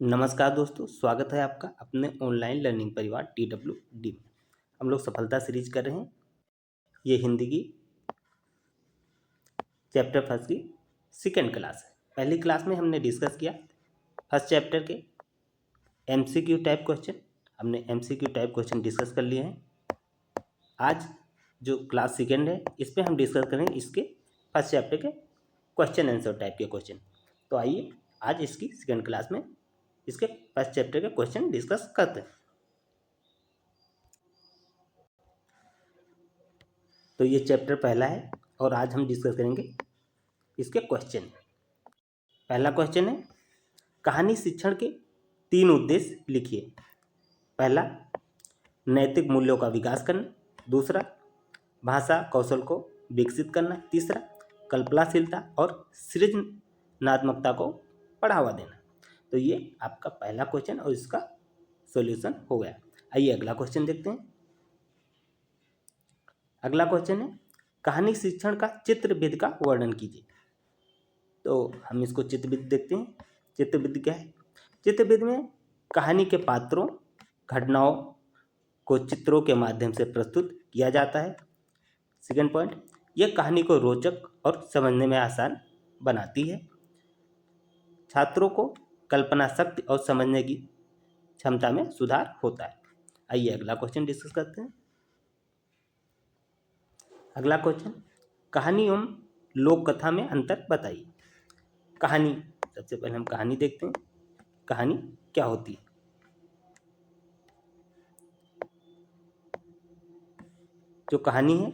नमस्कार दोस्तों, स्वागत है आपका अपने ऑनलाइन लर्निंग परिवार TWD में। हम लोग सफलता सीरीज कर रहे हैं। ये हिंदी की चैप्टर फर्स्ट की सेकेंड क्लास है। पहली क्लास में हमने डिस्कस किया फर्स्ट चैप्टर के MCQ टाइप क्वेश्चन। हमने MCQ टाइप क्वेश्चन डिस्कस कर लिए हैं। आज जो क्लास सेकेंड है इस पर हम डिस्कस करेंगे इसके फर्स्ट चैप्टर के क्वेश्चन आंसर टाइप के क्वेश्चन। तो आइए आज इसकी सेकेंड क्लास में इसके फर्स्ट चैप्टर के क्वेश्चन डिस्कस करते हैं। तो ये चैप्टर पहला है और आज हम डिस्कस करेंगे इसके क्वेश्चन। पहला क्वेश्चन है, कहानी शिक्षण के 3 उद्देश्य लिखिए। पहला, नैतिक मूल्यों का विकास करना। दूसरा, भाषा कौशल को विकसित करना। तीसरा, कल्पनाशीलता और सृजनात्मकता को बढ़ावा देना। तो ये आपका पहला क्वेश्चन और इसका सॉल्यूशन हो गया। आइए अगला क्वेश्चन देखते हैं। अगला क्वेश्चन है, कहानी शिक्षण का चित्रविध का वर्णन कीजिए। तो हम इसको चित्रविध देखते हैं। चित्रविध क्या है? चित्रविध में कहानी के पात्रों घटनाओं को चित्रों के माध्यम से प्रस्तुत किया जाता है। सेकेंड पॉइंट, यह कहानी को रोचक और समझने में आसान बनाती है। छात्रों को कल्पना शक्ति और समझने की क्षमता में सुधार होता है। आइए अगला क्वेश्चन डिस्कस करते हैं। अगला क्वेश्चन, कहानी एवं लोक कथा में अंतर बताइए। कहानी, सबसे पहले हम कहानी देखते हैं। कहानी क्या होती है? जो कहानी है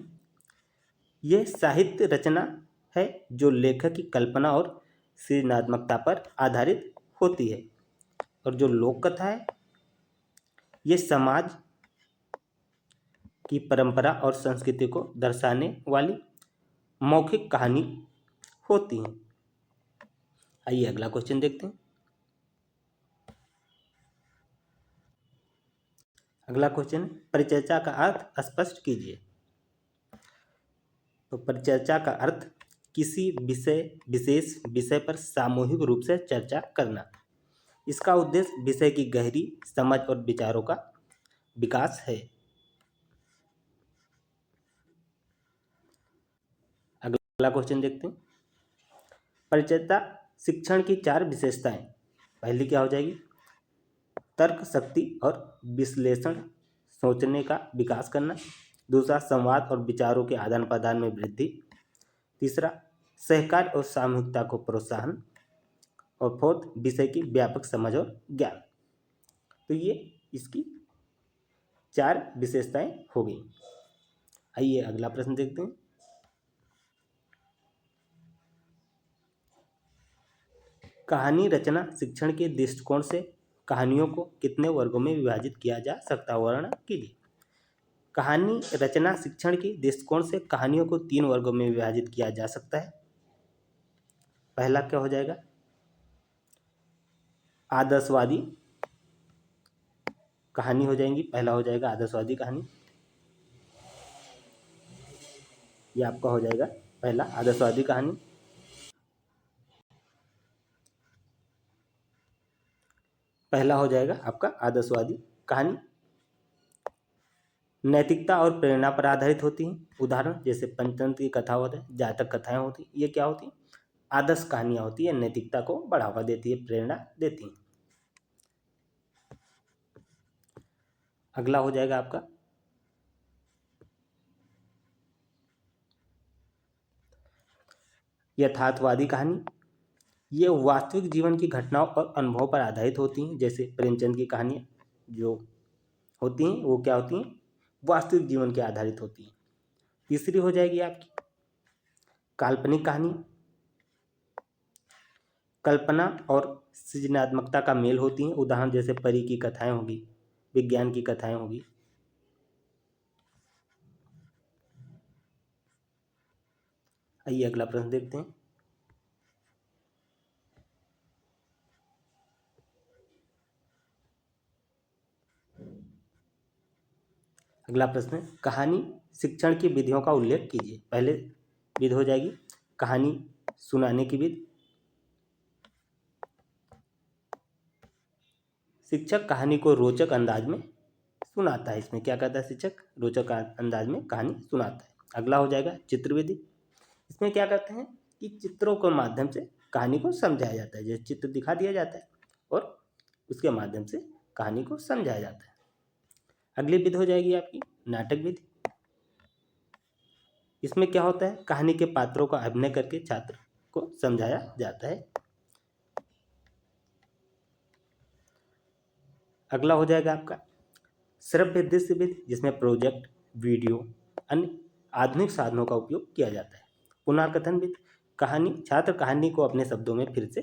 यह साहित्य रचना है जो लेखक की कल्पना और सृजनात्मकता पर आधारित होती है। और जो लोक कथा है ये समाज की परंपरा और संस्कृति को दर्शाने वाली मौखिक कहानी होती हैं। आइए अगला क्वेश्चन देखते हैं। अगला क्वेश्चन, परिचर्चा का अर्थ स्पष्ट कीजिए। तो परिचर्चा का अर्थ किसी विशेष विषय पर सामूहिक रूप से चर्चा करना। इसका उद्देश्य विषय की गहरी समझ और विचारों का विकास है। अगला क्वेश्चन देखते हैं। परिचर्चा शिक्षण की 4 विशेषताएं। पहली क्या हो जाएगी? तर्क शक्ति और विश्लेषण, सोचने का विकास करना। दूसरा, संवाद और विचारों के आदान प्रदान में वृद्धि। तीसरा, सहकार और सामूहिकता को प्रोत्साहन। और फोर्थ, विषय की व्यापक समझ और ज्ञान। तो ये इसकी 4 विशेषताएं हो गई। आइए अगला प्रश्न देखते हैं। कहानी रचना शिक्षण के दृष्टिकोण से कहानियों को कितने वर्गों में विभाजित किया जा सकता है? वर्णन कीजिए। कहानी रचना शिक्षण के दृष्टिकोण से कहानियों को 3 वर्गों में विभाजित किया जा सकता है। पहला क्या हो जाएगा? आदर्शवादी कहानी हो जाएंगी। पहला हो जाएगा आदर्शवादी कहानी। ये आपका हो जाएगा पहला आदर्शवादी कहानी। पहला हो जाएगा आपका आदर्शवादी कहानी। नैतिकता और प्रेरणा पर आधारित होती हैं। उदाहरण जैसे पंचतंत्र की कथा होता है, जातक कथाएं होती हैं। ये क्या होती हैं? आदर्श कहानियां होती है, नैतिकता को बढ़ावा देती है, प्रेरणा देती हैं। अगला हो जाएगा आपका यथार्थवादी कहानी। ये वास्तविक जीवन की घटनाओं और अनुभवों पर आधारित होती हैं। जैसे प्रेमचंद की कहानियाँ जो होती हैं वो क्या होती हैं? वास्तविक जीवन के आधारित होती हैं। तीसरी हो जाएगी आपकी काल्पनिक कहानी। कल्पना और सृजनात्मकता का मेल होती हैं। उदाहरण जैसे परी की कथाएं होगी, विज्ञान की कथाएं होगी। आइए अगला प्रश्न देखते हैं। अगला प्रश्न है, कहानी शिक्षण की विधियों का उल्लेख कीजिए। पहले विध हो जाएगी कहानी सुनाने की विधि। शिक्षक कहानी को रोचक अंदाज में सुनाता है। इसमें क्या करता है शिक्षक? रोचक अंदाज में कहानी सुनाता है। अगला हो जाएगा चित्र विधि। इसमें क्या करते हैं कि चित्रों के माध्यम से कहानी को समझाया जाता है। जैसे चित्र दिखा दिया जाता है और उसके माध्यम से कहानी को समझाया जाता है। अगली विधि हो जाएगी आपकी नाटक विधि। इसमें क्या होता है? कहानी के पात्रों का अभिनय करके छात्र को समझाया जाता है। अगला हो जाएगा आपका श्रव्य दृश्य विधि, जिसमें प्रोजेक्ट, वीडियो, अन्य आधुनिक साधनों का उपयोग किया जाता है। पुनर्कथन विधि, छात्र कहानी को अपने शब्दों में फिर से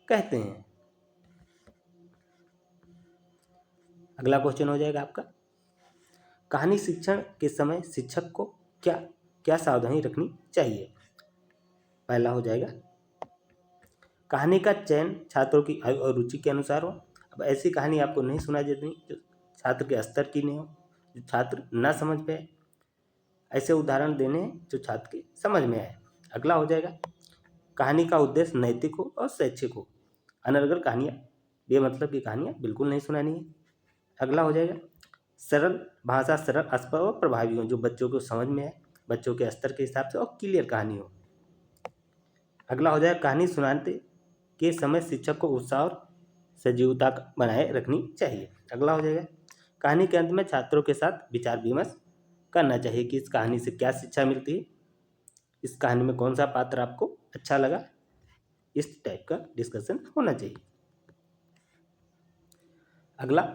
कहते हैं। अगला क्वेश्चन हो जाएगा आपका कहानी शिक्षण के समय शिक्षक को क्या क्या सावधानी रखनी चाहिए। पहला हो जाएगा कहानी का चयन छात्रों की आयु और रुचि के अनुसार हो। अब ऐसी कहानी आपको नहीं सुनाई देती जो छात्र के स्तर की नहीं हो, जो छात्र ना समझ पाए। ऐसे उदाहरण देने हैं जो छात्र के समझ में आए। अगला हो जाएगा कहानी का उद्देश्य नैतिक हो और शैक्षिक हो। अनर्गल कहानियाँ, बेमतलब की कहानियाँ बिल्कुल नहीं सुनानी है। अगला हो जाएगा सरल भाषा, सरल, स्पष्ट और प्रभावी हो, जो बच्चों को समझ में आए, बच्चों के स्तर के हिसाब से और क्लियर कहानी हो। अगला हो जाएगा कहानी सुनाते के समय शिक्षक को उत्साह और सजीवता बनाए रखनी चाहिए। अगला हो जाएगा कहानी के अंत में छात्रों के साथ विचार विमर्श करना चाहिए कि इस कहानी से क्या शिक्षा मिलती है, इस कहानी में कौन सा पात्र आपको अच्छा लगा, इस टाइप का डिस्कशन होना चाहिए। अगला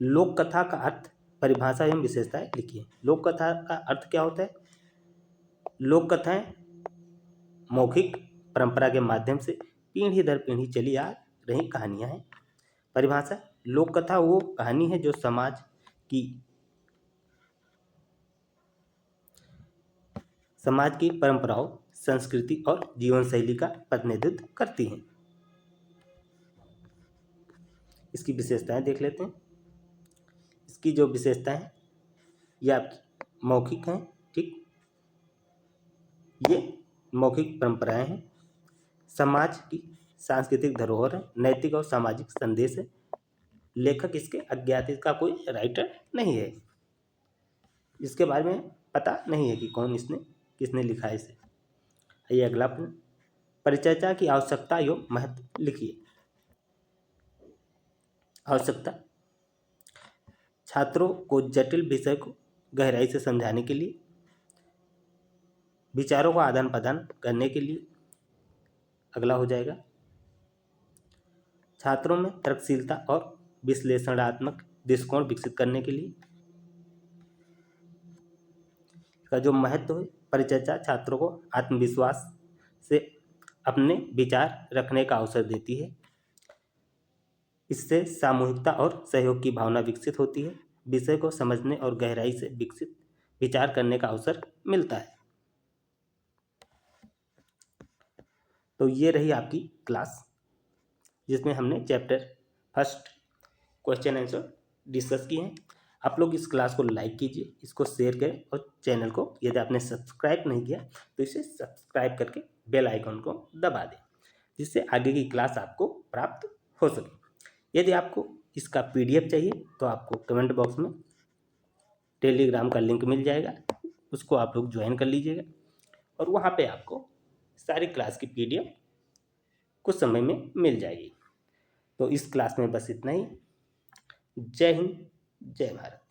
लोक कथा का अर्थ, परिभाषा एवं विशेषताएं लिखिए। लोक कथा का अर्थ क्या होता है? लोक कथाएं मौखिक परंपरा के माध्यम से पीढ़ी दर पीढ़ी चली आ रही कहानियां हैं। परिभाषा, लोक कथा वो कहानी है जो समाज की परंपराओं, संस्कृति और जीवन शैली का प्रतिनिधित्व करती हैं। इसकी विशेषताएं देख लेते हैं। इसकी जो विशेषताएं हैं ये आपकी मौखिक हैं, ठीक, ये मौखिक परंपराएं हैं, समाज की सांस्कृतिक धरोहर है, नैतिक और सामाजिक संदेश है, लेखक इसके अज्ञात, इसका कोई राइटर नहीं है, इसके बारे में पता नहीं है कि कौन किसने लिखा है इसे। ये अगला प्रश्न, परिचर्चा की आवश्यकता एवं महत्व लिखिए। आवश्यकता, छात्रों को जटिल विषय को गहराई से समझाने के लिए, विचारों का आदान प्रदान करने के लिए। अगला हो जाएगा छात्रों में तर्कशीलता और विश्लेषणात्मक दृष्टिकोण विकसित करने के लिए। का जो महत्व है, परिचर्चा छात्रों को आत्मविश्वास से अपने विचार रखने का अवसर देती है। इससे सामूहिकता और सहयोग की भावना विकसित होती है। विषय को समझने और गहराई से विकसित विचार करने का अवसर मिलता है। तो ये रही आपकी क्लास, जिसमें हमने chapter first question answer discuss किए हैं। आप लोग इस क्लास को लाइक कीजिए, इसको शेयर करें और चैनल को यदि आपने सब्सक्राइब नहीं किया तो इसे सब्सक्राइब करके बेल आइकन को दबा दें, जिससे आगे की क्लास आपको प्राप्त हो सके। यदि आपको इसका PDF चाहिए तो आपको कमेंट बॉक्स में टेलीग्राम का लिंक मिल जाएगा, उसको आप लोग ज्वाइन कर लीजिएगा और वहाँ पे आपको सारी क्लास की PDF कुछ समय में मिल जाएगी। तो इस क्लास में बस इतना ही। जय हिंद, जय भारत।